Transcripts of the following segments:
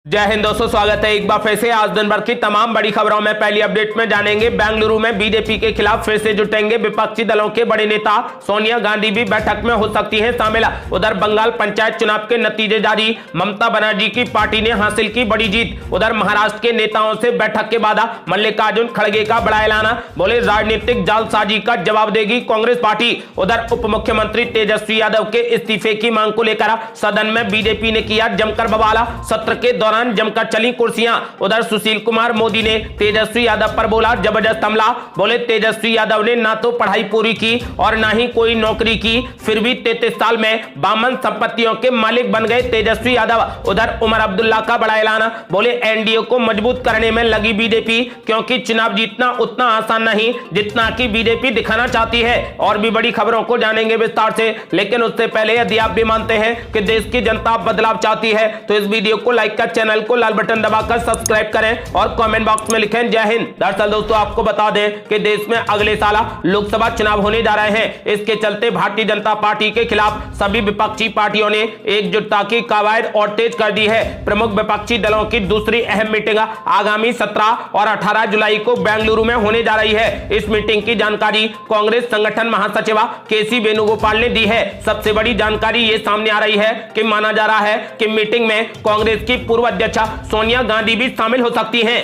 जय हिंद दोस्तों, स्वागत है एक बार फिर से। आज दिन भर की तमाम बड़ी खबरों में पहली अपडेट में जानेंगे बेंगलुरु में बीजेपी के खिलाफ फिर से जुटेंगे विपक्षी दलों के बड़े नेता। सोनिया गांधी भी बैठक में हो सकती हैं शामिल। उधर बंगाल पंचायत चुनाव के नतीजे जारी, ममता बनर्जी की पार्टी ने हासिल की बड़ी जीत। उधर महाराष्ट्र के नेताओं से बैठक के बाद मल्लिकार्जुन खड़गे का बड़ा ऐलान, बोले राजनीतिक जालसाजी का जवाब देगी कांग्रेस पार्टी। उधर उप मुख्यमंत्री तेजस्वी यादव के इस्तीफे की मांग को लेकर सदन में बीजेपी ने किया जमकर बवाल। सत्र के दौरान जमकर चली कुर्सियां। उधर सुशील कुमार मोदी ने तेजस्वी यादव पर बोला जबरदस्त हमला, बोले तेजस्वी यादव ने ना तो पढ़ाई पूरी की और ना ही कोई नौकरी की, फिर भी 33 साल में 52 संपत्तियों के मालिक बन गए तेजस्वी यादव। उधर उमर अब्दुल्ला का बड़ा ऐलान, बोले एनडीए को मजबूत करने में लगी बीजेपी, क्योंकि चुनाव जीतना उतना आसान नहीं जितना कि बीजेपी दिखाना चाहती है। और भी बड़ी खबरों को जानेंगे विस्तार से, लेकिन उससे पहले यदि आप भी मानते हैं कि देश की जनता बदलाव चाहती है तो इस वीडियो को लाइक कर चैनल को लाल बटन दबाकर सब्सक्राइब करें और कमेंट बॉक्स में लिखें जय हिंद। दरअसल दोस्तों आपको बता दें कि देश में अगले साल लोकसभा चुनाव होने जा रहे हैं। इसके चलते भारतीय जनता पार्टी के खिलाफ सभी विपक्षी पार्टियों ने एकजुटता की कवायद और तेज कर दी है। प्रमुख विपक्षी दलों की दूसरी अहम मीटिंग आगामी 17 और 18 जुलाई को बेंगलुरु में होने जा रही है। इस मीटिंग की जानकारी कांग्रेस संगठन महासचिव केसी वेणुगोपाल ने दी है। सबसे बड़ी जानकारी ये सामने आ रही है कि माना जा रहा है कि मीटिंग में कांग्रेस की पूर्व अध्यक्ष सोनिया गांधी भी शामिल हो सकती हैं।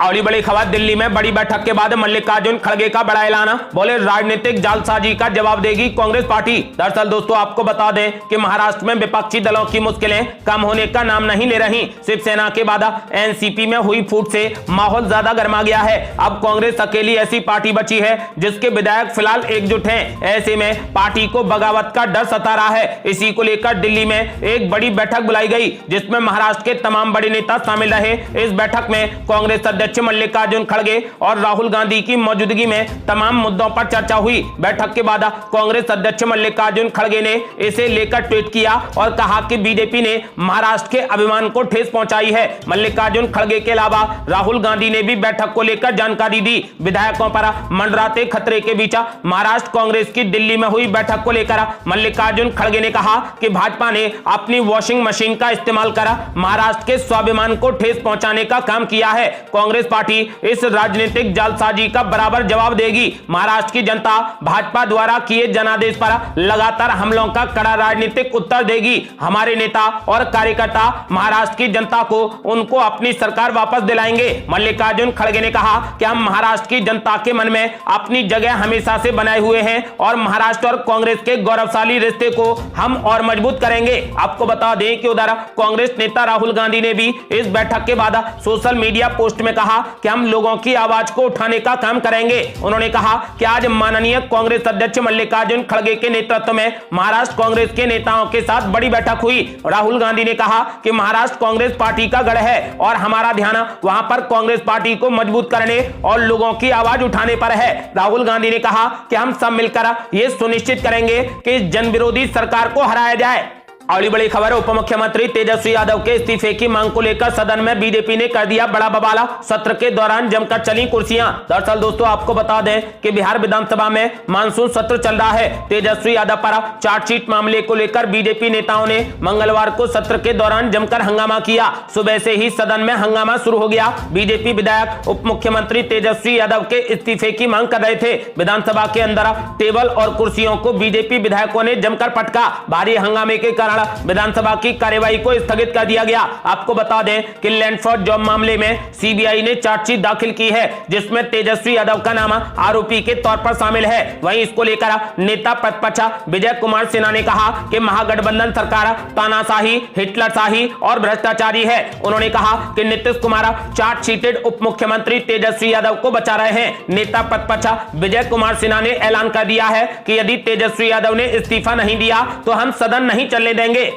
और बड़ी खबर, दिल्ली में बड़ी बैठक के बाद मल्लिकार्जुन खड़गे का बड़ा ऐलान, बोले राजनीतिक जालसाजी का जवाब देगी कांग्रेस पार्टी। दरअसल दोस्तों आपको बता दें कि महाराष्ट्र में विपक्षी दलों की मुश्किलें कम होने का नाम नहीं ले रही। शिवसेना के बाद एनसीपी में हुई फूट से माहौल ज्यादा गर्मा गया है। अब कांग्रेस अकेली ऐसी पार्टी बची है जिसके विधायक फिलहाल एकजुट हैं। ऐसे में पार्टी को बगावत का डर सता रहा है। इसी को लेकर दिल्ली में एक बड़ी बैठक बुलाई गई जिसमें महाराष्ट्र के तमाम बड़े नेता शामिल रहे। इस बैठक में कांग्रेस अध्यक्ष मल्लिकार्जुन खड़गे और राहुल गांधी की मौजूदगी में तमाम मुद्दों पर चर्चा हुई। बैठक के बाद कांग्रेस अध्यक्ष मल्लिकार्जुन खड़गे ने इसे लेकर ट्वीट किया और कहा कि बीजेपी ने महाराष्ट्र के अभिमान को ठेस पहुंचाई है। मल्लिकार्जुन खड़गे के अलावा राहुल गांधी ने भी बैठक को लेकर जानकारी दी। विधायकों पर मंडराते खतरे के बीच महाराष्ट्र कांग्रेस की दिल्ली में हुई बैठक को लेकर मल्लिकार्जुन खड़गे ने कहा कि भाजपा ने अपनी वॉशिंग मशीन का इस्तेमाल कर महाराष्ट्र के स्वाभिमान को ठेस पहुंचाने का काम किया है। कांग्रेस पार्टी इस राजनीतिक जालसाजी का बराबर जवाब देगी। महाराष्ट्र की जनता भाजपा द्वारा किए जनादेश पर लगातार हमलों का कड़ा राजनीतिक उत्तर देगी। हमारे नेता और कार्यकर्ता महाराष्ट्र की जनता को उनको अपनी सरकार वापस दिलाएंगे। मल्लिकार्जुन खड़गे ने कहा कि हम महाराष्ट्र की जनता के मन में अपनी जगह हमेशा से बनाए हुए हैं और महाराष्ट्र और कांग्रेस के गौरवशाली रिश्ते को हम और मजबूत करेंगे। आपको बता दें कि उधर कांग्रेस नेता राहुल गांधी ने भी इस बैठक के बाद सोशल मीडिया पोस्ट में कहा कि हम लोगों की आवाज को उठाने का काम करेंगे। उन्होंने कहा कि आज माननीय कांग्रेस अध्यक्ष मल्लिकार्जुन खड़गे के नेतृत्व में महाराष्ट्र कांग्रेस के नेताओं के साथ बड़ी बैठक हुई। राहुल गांधी ने कहा कि महाराष्ट्र कांग्रेस पार्टी का गढ़ है और हमारा ध्यान वहां पर कांग्रेस पार्टी को मजबूत करने और लोगों की आवाज उठाने पर है। राहुल गांधी ने कहा कि हम सब मिलकर यह सुनिश्चित करेंगे कि इस जन विरोधी सरकार को हराया जाए। और बड़ी खबर, उप मुख्यमंत्री तेजस्वी यादव के इस्तीफे की मांग को लेकर सदन में बीजेपी ने कर दिया बड़ा बवाला। सत्र के दौरान जमकर चली कुर्सियां। दरअसल दोस्तों आपको बता दें कि बिहार विधानसभा में मानसून सत्र चल रहा है। तेजस्वी यादव पर चार्जशीट मामले को लेकर बीजेपी नेताओं ने मंगलवार को सत्र के दौरान जमकर हंगामा किया। सुबह से ही सदन में हंगामा शुरू हो गया। बीजेपी विधायक उप मुख्यमंत्री तेजस्वी यादव के इस्तीफे की मांग कर रहे थे। विधानसभा के अंदर टेबल और कुर्सियों को बीजेपी विधायकों ने जमकर पटका। भारी हंगामे के कारण विधानसभा की कार्यवाही को स्थगित कर दिया गया। आपको बता दें कि लैंडफोर्ड जॉब मामले में सीबीआई ने चार्जशीट दाखिल की है जिसमें तेजस्वी यादव का नाम आरोपी के तौर पर शामिल है। वहीं इसको लेकर नेता प्रतिपक्ष विजय कुमार सिन्हा ने कहा कि महागठबंधन सरकार तानाशाही, हिटलरशाही और भ्रष्टाचारी है। उन्होंने कहा कि नीतीश कुमार चार्जशीटेड उप मुख्यमंत्री तेजस्वी यादव को बचा रहे हैं। नेता प्रतिपक्ष विजय कुमार सिन्हा ने ऐलान कर दिया है कि यदि तेजस्वी यादव ने इस्तीफा नहीं दिया तो हम सदन नहीं चलने देंगे।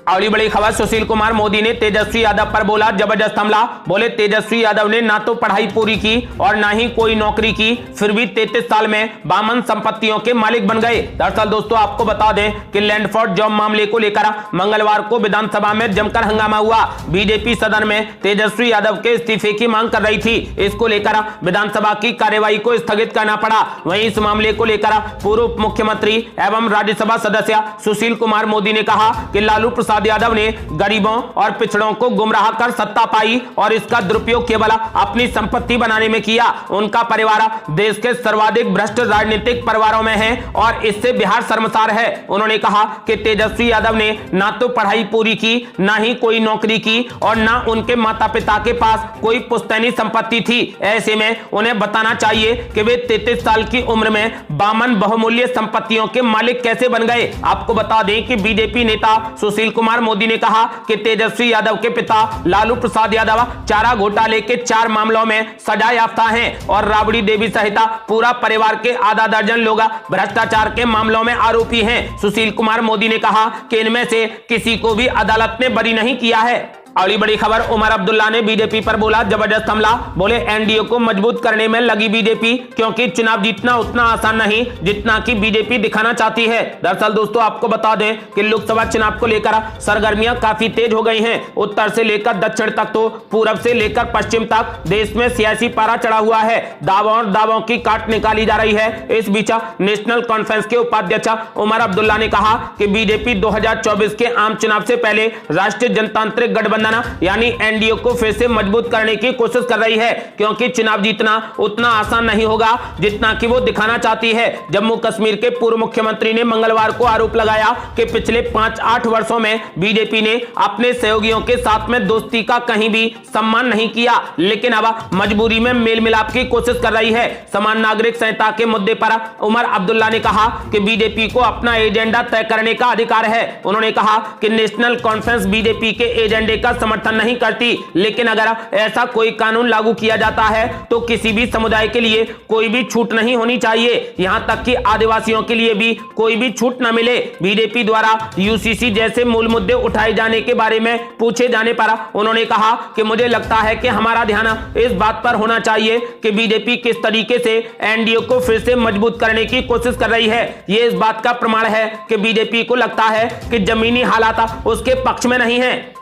और बड़ी खबर, सुशील कुमार मोदी ने तेजस्वी यादव पर बोला जबरदस्त हमला, बोले तेजस्वी यादव ने ना तो पढ़ाई पूरी की और ना ही कोई नौकरी की, फिर भी 33 साल में 52 संपत्तियों के मालिक बन गए। दरअसल दोस्तों आपको बता दें कि लैंडफोर्ड जॉब मामले को लेकर मंगलवार को विधानसभा में जमकर हंगामा हुआ। बीजेपी सदन में तेजस्वी यादव के इस्तीफे की मांग कर रही थी। इसको लेकर विधानसभा की कार्यवाही को स्थगित करना पड़ा। वहीं इस मामले को लेकर पूर्व उप मुख्यमंत्री एवं राज्यसभा सदस्य सुशील कुमार मोदी ने कहा कि लालू प्रसाद प्रसाद यादव ने गरीबों और पिछड़ों को गुमराह कर सत्ता पाई और इसका दुरुपयोग केवल अपनी संपत्ति बनाने में किया। उनका परिवार देश के सर्वाधिक भ्रष्ट राजनीतिक परिवारों में है और इससे बिहार शर्मसार है। उन्होंने कहा कि तेजस्वी यादव ने ना तो पढ़ाई पूरी की, ना ही कोई नौकरी की और ना उनके माता पिता के पास कोई पुश्तैनी संपत्ति थी। ऐसे में उन्हें बताना चाहिए कि वे 33 साल की उम्र में 52 बहुमूल्य संपत्तियों के मालिक कैसे बन गए। आपको बता दें कि बीजेपी नेता सुशील कुमार मोदी ने कहा कि तेजस्वी यादव के पिता लालू प्रसाद यादव चारा घोटाले के 4 मामलों में सजा याफ्ता हैं और राबड़ी देवी सहित पूरा परिवार के आधा दर्जन लोग भ्रष्टाचार के मामलों में आरोपी हैं। सुशील कुमार मोदी ने कहा कि इनमें से किसी को भी अदालत ने बरी नहीं किया है। अगली बड़ी खबर, उमर अब्दुल्ला ने बीजेपी पर बोला जबरदस्त हमला। बोले एनडीए को मजबूत करने में लगी बीजेपी, क्योंकि चुनाव जीतना उतना आसान नहीं जितना कि बीजेपी दिखाना चाहती है। दरअसल दोस्तों आपको बता दें कि लोकसभा चुनाव को लेकर सरगर्मियां काफी तेज हो गई हैं। उत्तर से लेकर दक्षिण तक तो पूरब से लेकर पश्चिम तक देश में सियासी पारा चढ़ा हुआ है। दावों और दावों की काट निकाली जा रही है। इस बीच नेशनल कॉन्फ्रेंस के उपाध्यक्ष उमर अब्दुल्ला ने कहा कि बीजेपी 2024 के आम चुनाव से पहले राष्ट्रीय जनतांत्रिक गठबंधन यानी एनडीए को फिर से मजबूत करने की कोशिश कर रही है, क्योंकि चुनाव जीतना उतना आसान नहीं होगा जितना कि वो दिखाना चाहती है। जम्मू कश्मीर के पूर्व मुख्यमंत्री ने मंगलवार को आरोप लगाया कि पिछले 5-8 वर्षों में बीजेपी ने अपने सहयोगियों के साथ में दोस्ती का कहीं भी सम्मान नहीं किया, लेकिन अब मजबूरी में मेल मिलाप की कोशिश कर रही है। समान नागरिक संहिता के मुद्दे पर उमर अब्दुल्ला ने कहा कि बीजेपी को अपना एजेंडा तय करने का अधिकार है। उन्होंने कहा कि नेशनल कॉन्फ्रेंस बीजेपी के एजेंडे का समर्थन नहीं करती, लेकिन अगर ऐसा कोई कानून लागू किया जाता है तो किसी भी समुदाय के लिए कोई भी छूट नहीं होनी चाहिए, यहां तक कि आदिवासियों के लिए भी कोई भी छूट न मिले। बीजेपी द्वारा यूसीसी जैसे मूल मुद्दे उठाए जाने के बारे में पूछे जाने पर उन्होंने कहा कि मुझे लगता है कि हमारा ध्यान इस बात पर होना चाहिए कि बीजेपी किस तरीके से एनडीए को फिर से मजबूत करने की कोशिश कर रही है। यह इस बात का प्रमाण है कि बीजेपी को लगता है कि जमीनी हालात उसके पक्ष में नहीं है।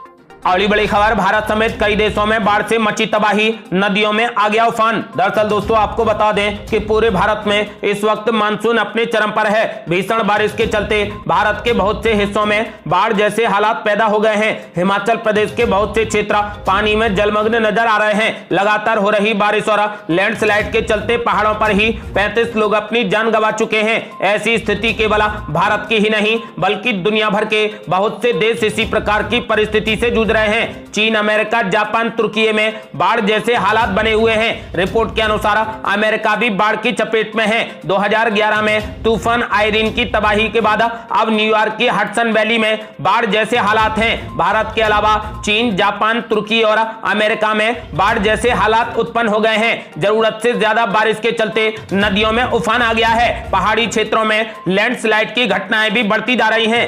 अगली बड़ी खबर, भारत समेत कई देशों में बाढ़ से मची तबाही, नदियों में आ गया उफान। दरअसल दोस्तों आपको बता दें कि पूरे भारत में इस वक्त मानसून अपने चरम पर है। भीषण बारिश के चलते भारत के बहुत से हिस्सों में बाढ़ जैसे हालात पैदा हो गए हैं। हिमाचल प्रदेश के बहुत से क्षेत्र पानी में जलमग्न नजर आ रहे हैं। लगातार हो रही बारिश और लैंडस्लाइड के चलते पहाड़ों पर ही 35 लोग अपनी जान गंवा चुके हैं। ऐसी स्थिति केवल भारत की ही नहीं बल्कि दुनिया भर के बहुत से देश इसी प्रकार की परिस्थिति से जूझ रहे हैं। चीन, अमेरिका, जापान, तुर्की में बाढ़ जैसे हालात बने हुए हैं। रिपोर्ट के अनुसार अमेरिका भी बाढ़ की चपेट में है। 2011 में तूफान आयरीन की तबाही के बाद अब न्यूयॉर्क की हडसन वैली में बाढ़ जैसे हालात हैं। भारत के अलावा चीन, जापान, तुर्की और अमेरिका में बाढ़ जैसे हालात उत्पन्न हो गए हैं। जरूरत से ज्यादा बारिश के चलते नदियों में उफान आ गया है। पहाड़ी क्षेत्रों में लैंडस्लाइड की घटनाएं भी बढ़ती जा रही हैं।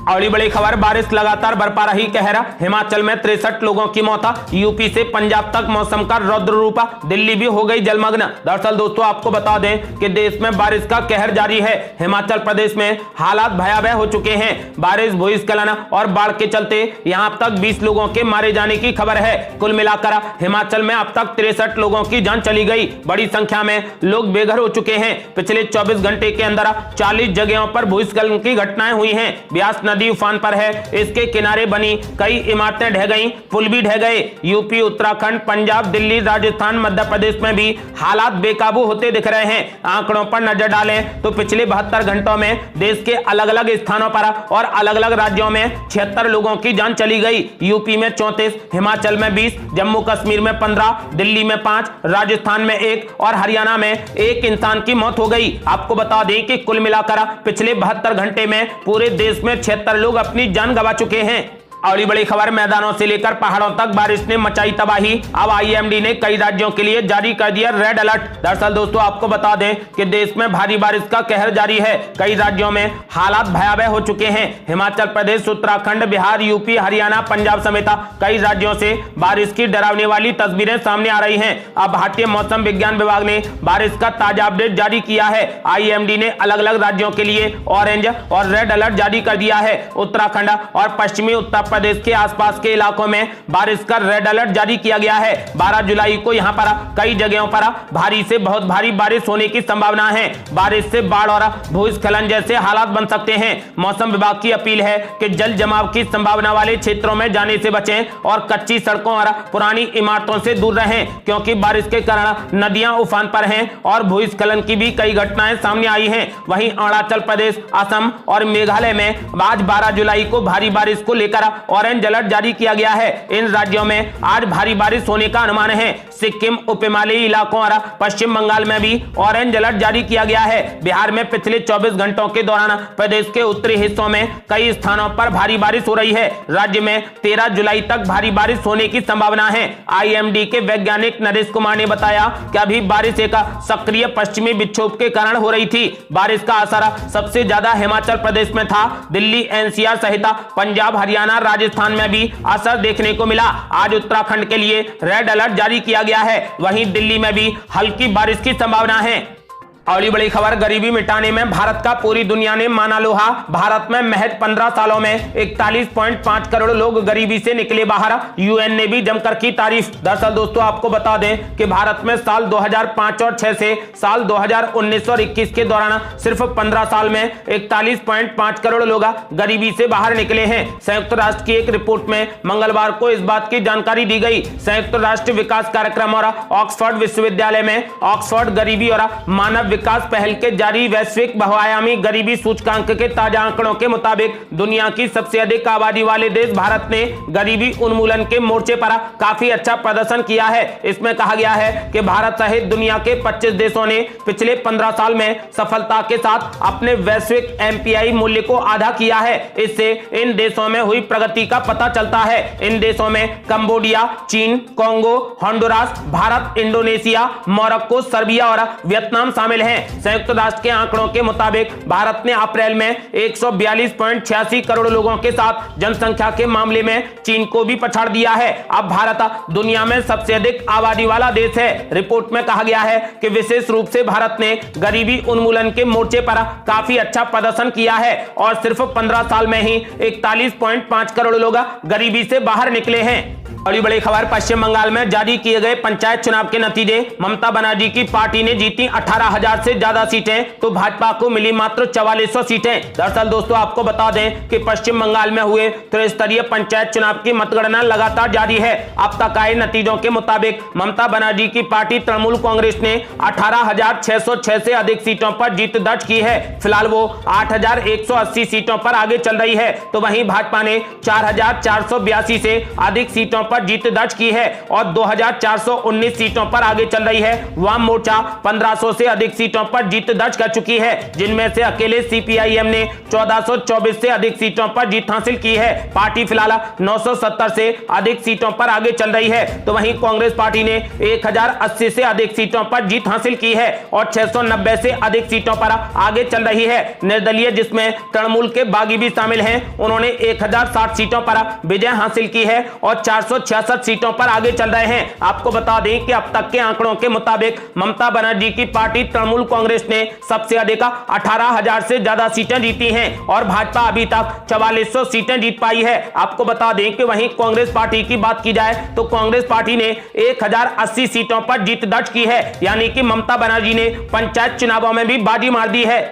अगली बड़ी खबर, बारिश लगातार बरपा रही कहर। हिमाचल में 63 लोगों की मौत, यूपी से पंजाब तक मौसम का रौद्र रूप, दिल्ली भी हो गई जलमग्न। दरअसल दोस्तों आपको बता दें कि देश में बारिश का कहर जारी है। हिमाचल प्रदेश में हालात भयावह हो चुके हैं। बारिश, भूस्खलन और बाढ़ के चलते यहां अब तक 20 लोगों के मारे जाने की खबर है। कुल मिलाकर हिमाचल में अब तक 63 लोगों की जान चली गई। बड़ी संख्या में लोग बेघर हो चुके हैं। पिछले 24 घंटे के अंदर 40 जगहों पर भूस्खलन की घटनाएं हुई हैं। ब्यास नदी उफान पर है, इसके किनारे बनी कई इमारतें ढह गईं, पुल भी ढह गए। यूपी, उत्तराखंड, पंजाब, दिल्ली, राजस्थान, मध्य प्रदेश में भी हालात बेकाबू होते दिख रहे हैं। आंकड़ों पर नजर डालें तो पिछले 72 घंटों में देश के अलग अलग स्थानों पर और अलग अलग राज्यों में 76 लोगों की जान चली गई। यूपी में 34, हिमाचल में 20, जम्मू कश्मीर में 15, दिल्ली में 5, राजस्थान में 1 और हरियाणा में 1 इंसान की मौत हो गई। आपको बता दें कि कुल मिलाकर पिछले 72 घंटे में पूरे देश में 76 लोग अपनी जान गंवा चुके हैं। अगली बड़ी खबर, मैदानों से लेकर पहाड़ों तक बारिश ने मचाई तबाही। अब आईएमडी ने कई राज्यों के लिए जारी कर दिया रेड अलर्ट। दरअसल दोस्तों आपको बता दें कि देश में भारी बारिश का कहर जारी है। कई राज्यों में हालात भयावह हो चुके हैं। हिमाचल प्रदेश, उत्तराखंड, बिहार, यूपी, हरियाणा, पंजाब समेत कई राज्यों से बारिश की डरावने वाली तस्वीरें सामने आ रही हैं। अब भारतीय मौसम विज्ञान विभाग ने बारिश का ताजा अपडेट जारी किया है। आईएमडी ने अलग अलग राज्यों के लिए ऑरेंज और रेड अलर्ट जारी कर दिया है। उत्तराखंड और पश्चिमी उत्तर प्रदेश के आसपास के इलाकों में बारिश का रेड अलर्ट जारी किया गया है। 12 जुलाई को यहां पर कई जगहों पर भारी से बहुत भारी बारिश होने की संभावना है। बारिश से बाढ़ और भूस्खलन जैसे हालात बन सकते हैं। मौसम विभाग की अपील है कि जल जमाव की संभावना वाले क्षेत्रों में जाने से बचें और कच्ची सड़कों और पुरानी इमारतों से दूर रहें, क्योंकि बारिश के कारण नदियां उफान पर हैं और भूस्खलन की भी कई घटनाएं सामने आई हैं। वहीं अरुणाचल प्रदेश, असम और मेघालय में आज 12 जुलाई को भारी बारिश को लेकर ऑरेंज अलर्ट जारी किया गया है। इन राज्यों में आज भारी बारिश होने का अनुमान है। सिक्किम, उप हिमालयी इलाकों और पश्चिम बंगाल में भी ऑरेंज अलर्ट जारी किया गया है। बिहार में पिछले 24 घंटों के दौरान प्रदेश के उत्तरी हिस्सों में कई स्थानों पर भारी बारिश हो रही है। राज्य में 13 जुलाई तक भारी बारिश होने की संभावना है। आईएमडी के वैज्ञानिक नरेश कुमार ने बताया कि अभी बारिश एक सक्रिय पश्चिमी विक्षोभ के कारण हो रही थी। बारिश का असर सबसे ज्यादा हिमाचल प्रदेश में था। दिल्ली, एनसीआर सहित पंजाब, हरियाणा, राजस्थान में भी असर देखने को मिला। आज उत्तराखंड के लिए रेड अलर्ट जारी किया गया है। वहीं दिल्ली में भी हल्की बारिश की संभावना है। अगली बड़ी खबर, गरीबी मिटाने में भारत का पूरी दुनिया ने माना लोहा। भारत में महज 15 सालों में 41.5 करोड़ लोग गरीबी से निकले बाहर। यूएन ने भी जमकर की तारीफ। दरअसल दोस्तों आपको बता दें कि भारत में साल 2005 और 6 से साल 2019 और 21 के दौरान सिर्फ 15 साल में 41.5 करोड़ लोग गरीबी से बाहर निकले हैं। संयुक्त राष्ट्र की एक रिपोर्ट में मंगलवार को इस बात की जानकारी दी गई। संयुक्त राष्ट्र विकास कार्यक्रम और ऑक्सफोर्ड विश्वविद्यालय में ऑक्सफोर्ड गरीबी और मानव विकास पहल के जारी वैश्विक बहुआयामी गरीबी सूचकांक के ताजा आंकड़ों के मुताबिक दुनिया की सबसे अधिक आबादी वाले देश भारत ने गरीबी उन्मूलन के मोर्चे पर काफी अच्छा प्रदर्शन किया है। इसमें कहा गया है कि भारत सहित दुनिया के 25 देशों ने पिछले 15 साल में सफलता के साथ अपने वैश्विक एमपीआई मूल्य को आधा किया है। इससे इन देशों में हुई प्रगति का पता चलता है। इन देशों में कंबोडिया, चीन, Congo, Honduras, Bharat, Indonesia, Morocco, Serbia और वियतनाम शामिल हैं। संयुक्त राष्ट्र के आंकड़ों के मुताबिक भारत ने अप्रैल में 142.86 करोड़ लोगों के साथ जनसंख्या के मामले में चीन को भी पछाड़ दिया है। अब भारत दुनिया में सबसे अधिक आबादी वाला देश है। रिपोर्ट में कहा गया है कि विशेष रूप से भारत ने गरीबी उन्मूलन के मोर्चे पर काफी अच्छा प्रदर्शन किया है और सिर्फ 15 साल में ही 41.5 करोड़ लोग गरीबी से बाहर निकले हैं। बड़ी बड़ी खबर, पश्चिम बंगाल में जारी किए गए पंचायत चुनाव के नतीजे। ममता बनर्जी की पार्टी ने जीती 18,000 से ज्यादा सीटें तो भाजपा को मिली मात्र 4400 सीटें। दरअसल दोस्तों आपको बता दें कि पश्चिम बंगाल में हुए त्रिस्तरीय पंचायत चुनाव की मतगणना लगातार जारी है। अब तक आए नतीजों के मुताबिक ममता बनर्जी की पार्टी तृणमूल कांग्रेस ने 18,606 से अधिक सीटों पर जीत दर्ज की है। फिलहाल वो 8,180 सीटों पर आगे चल रही है। तो वहीं भाजपा ने 4,482 से अधिक सीटों पर जीत दर्ज की है और 2,419 सीटों पर आगे चल रही है। वाम मोर्चा 1500 से अधिक सीटों पर जीत दर्ज कर चुकी है, जिनमें से अकेले सीपीआईएम ने 1424 से अधिक सीटों पर जीत हासिल की है। पार्टी फिलहाल 970 से अधिक सीटों पर आगे चल रही है। तो वहीं कांग्रेस पार्टी ने 1080 से अधिक सीटों पर जीत हासिल की है और 690 से अधिक सीटों पर आगे चल रही है। निर्दलीय, जिसमें तृणमूल के बागी भी शामिल हैं, उन्होंने 1060 सीटों पर विजय हासिल की है और 466 सीटों पर आगे चल रहे हैं। आपको बता दें कि अब तक के आंकड़ों के मुताबिक ममता बनर्जी की पार्टी तृणमूल कांग्रेस ने सबसे अधिक 18,000 से ज्यादा सीटें जीती हैं और भाजपा अभी तक 4400 सीटें जीत पाई है। आपको बता दें कि वहीं कांग्रेस पार्टी की बात की जाए तो कांग्रेस पार्टी ने 1080 सीटों पर जीत दर्ज की है, यानी कि ममता बनर्जी ने पंचायत चुनावों में भी बाजी मार दी है।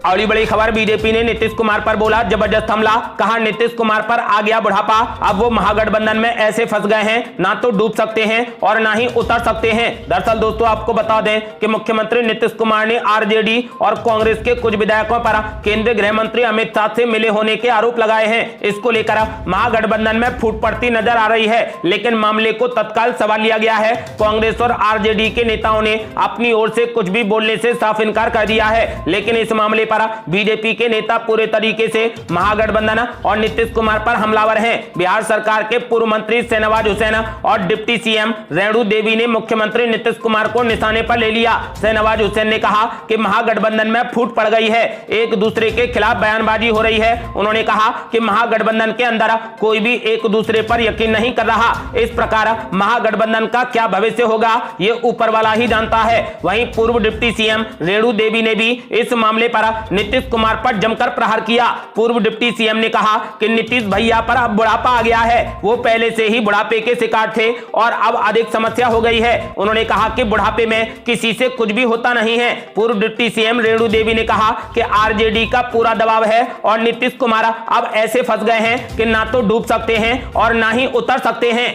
अगली बड़ी खबर, बीजेपी ने नीतीश कुमार पर बोला जबरदस्त हमला। कहा नीतीश कुमार पर आ गया बुढ़ापा, अब वो महागठबंधन में ऐसे फंस गए हैं, ना तो डूब सकते हैं और ना ही उतर सकते हैं। दरअसल दोस्तों आपको बता दें कि मुख्यमंत्री नीतीश कुमार ने आरजेडी और कांग्रेस के कुछ विधायकों पर केंद्रीय गृह मंत्री अमित शाह से मिले होने के आरोप लगाए हैं। इसको लेकर महागठबंधन में फूट पड़ती नजर आ रही है, लेकिन मामले को तत्काल सवाल लिया गया है। कांग्रेस और आरजेडी के नेताओं ने अपनी ओर से कुछ भी बोलने से साफ इनकार कर दिया है, लेकिन इस मामले पर बीजेपी के नेता पूरे तरीके से महागठबंधन और नीतीश कुमार पर हमलावर हैं। बिहार सरकार के पूर्व मंत्री शहनवाज हुसैन और डिप्टी सीएम रेणु देवी ने मुख्यमंत्री नीतीश कुमार को निशाने पर ले लिया। शहनवाज हुसैन ने कहा कि महागठबंधन में फूट पड़ गई है, एक दूसरे के खिलाफ बयानबाजी हो रही है। उन्होंने कहा कि महागठबंधन के अंदर कोई भी एक दूसरे पर यकीन नहीं कर रहा। इस प्रकार महागठबंधन का क्या भविष्य होगा ये ऊपर वाला ही जानता है। वहीं पूर्व डिप्टी सीएम रेणु देवी ने भी इस मामले पर नीतीश कुमार पर जमकर प्रहार किया। पूर्व डिप्टी सीएम ने कहा कि नीतीश भैया पर अब बुढ़ापा आ गया है, वो पहले से ही बुढ़ापे के शिकार थे और अब अधिक समस्या हो गई है। उन्होंने कहा कि बुढ़ापे में किसी से कुछ भी होता नहीं है। पूर्व डिप्टी सीएम रेणु देवी ने कहा कि आरजेडी का पूरा दबाव है और नीतीश कुमार अब ऐसे फंस गए हैं कि ना तो डूब सकते हैं और ना ही उतर सकते हैं।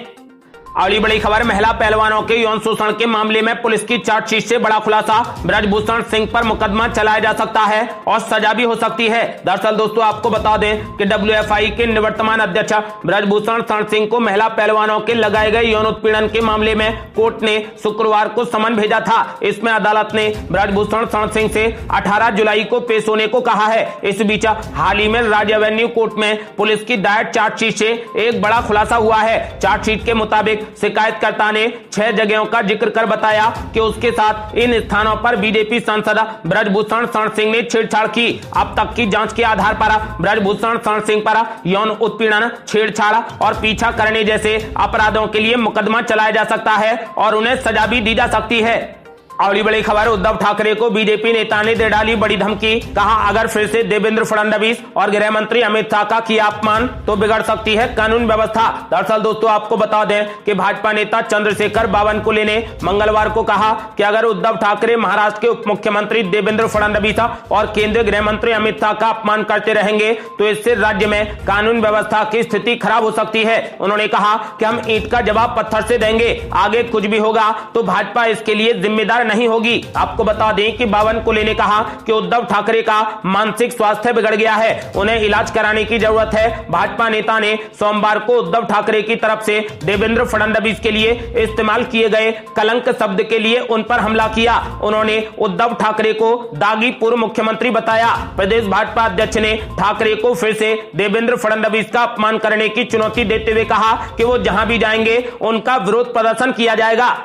अगली बड़ी खबर, महिला पहलवानों के यौन शोषण के मामले में पुलिस की चार्जशीट से बड़ा खुलासा। ब्रजभूषण सिंह पर मुकदमा चलाया जा सकता है और सजा भी हो सकती है। दरअसल दोस्तों आपको बता दें कि डब्ल्यूएफआई के निवर्तमान अध्यक्ष ब्रजभूषण शरण सिंह को महिला पहलवानों के लगाए गए यौन उत्पीड़न के मामले में कोर्ट ने शुक्रवार को समन भेजा था। इसमें अदालत ने ब्रजभूषण शरण सिंह से 18 जुलाई को पेश होने को कहा है। इस बीच हाल ही में राज्य एवेन्यू कोर्ट में पुलिस की दायर चार्जशीट से एक बड़ा खुलासा हुआ है। चार्जशीट के मुताबिक शिकायतकर्ता ने 6 जगहों का जिक्र कर बताया कि उसके साथ इन स्थानों पर बीजेपी सांसद ब्रजभूषण शरण सिंह ने छेड़छाड़ की। अब तक की जांच के आधार पर ब्रजभूषण शरण सिंह पर यौन उत्पीड़न, छेड़छाड़ और पीछा करने जैसे अपराधों के लिए मुकदमा चलाया जा सकता है और उन्हें सजा भी दी जा सकती है। अगली बड़ी खबर, उद्धव ठाकरे को बीजेपी नेता ने दे डाली बड़ी धमकी। कहा अगर फिर से देवेंद्र फडणवीस और गृह मंत्री अमित शाह का किया अपमान तो बिगड़ सकती है कानून व्यवस्था। दरअसल दोस्तों आपको बता दें कि भाजपा नेता चंद्रशेखर बावनकुले ने मंगलवार को कहा कि अगर उद्धव ठाकरे महाराष्ट्र के उप मुख्यमंत्री देवेंद्र फडणवीस और केंद्रीय गृह मंत्री अमित शाह का अपमान करते रहेंगे तो इससे राज्य में कानून व्यवस्था की स्थिति खराब हो सकती है। उन्होंने कहा कि हम ईंट का जवाब पत्थर से देंगे, आगे कुछ भी होगा तो भाजपा इसके लिए जिम्मेदार नहीं होगी। आपको बता दें कि बावनकुले ने कहा कि उद्धव ठाकरे का मानसिक स्वास्थ्य बिगड़ गया है, उन्हें इलाज कराने की जरूरत है। भाजपा नेता ने सोमवार को उद्धव ठाकरे की तरफ से देवेंद्र फडणवीस के लिए इस्तेमाल किए गए कलंक शब्द के लिए उन पर हमला किया। उन्होंने उद्धव ठाकरे को दागी पूर्व मुख्यमंत्री बताया। प्रदेश भाजपा अध्यक्ष ने ठाकरे को फिर से देवेंद्र फडणवीस का अपमान करने की चुनौती देते हुए कहा कि वो जहां भी जाएंगे उनका विरोध प्रदर्शन किया जाएगा।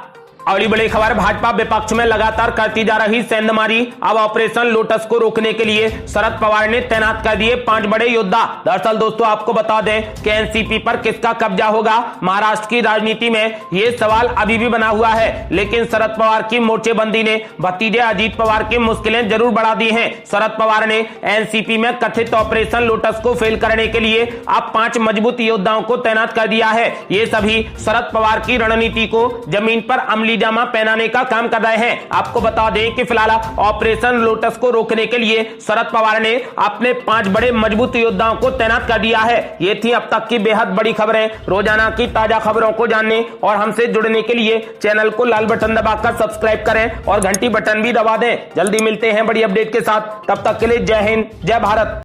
अगली बड़ी खबर, भाजपा विपक्ष में लगातार करती जा रही सेंधमारी। अब ऑपरेशन लोटस को रोकने के लिए शरद पवार ने तैनात कर दिए 5 बड़े योद्धा। दरअसल दोस्तों आपको बता दें कि एनसीपी पर किसका कब्जा होगा, महाराष्ट्र की राजनीति में यह सवाल अभी भी बना हुआ है। लेकिन शरद पवार की मोर्चेबंदी ने भतीजे अजीत पवार की मुश्किलें जरूर बढ़ा दी हैं। शरद पवार ने एनसीपी में कथित ऑपरेशन लोटस को फेल करने के लिए अब 5 मजबूत योद्धाओं को तैनात कर दिया है। ये सभी शरद पवार की रणनीति को जमीन पर अमली जामा पहनाने का काम कर रहे हैं। आपको बता दें कि फिलहाल ऑपरेशन लोटस को रोकने के लिए शरद पवार ने अपने 5 बड़े मजबूत योद्धाओं को तैनात कर दिया है। ये थी अब तक की बेहद बड़ी खबरें। रोजाना की ताजा खबरों को जानने और हमसे जुड़ने के लिए चैनल को लाल बटन दबाकर सब्सक्राइब करें और घंटी बटन भी दबा दें। जल्दी मिलते हैं बड़ी अपडेट के साथ, तब तक के लिए जय हिंद, जय भारत।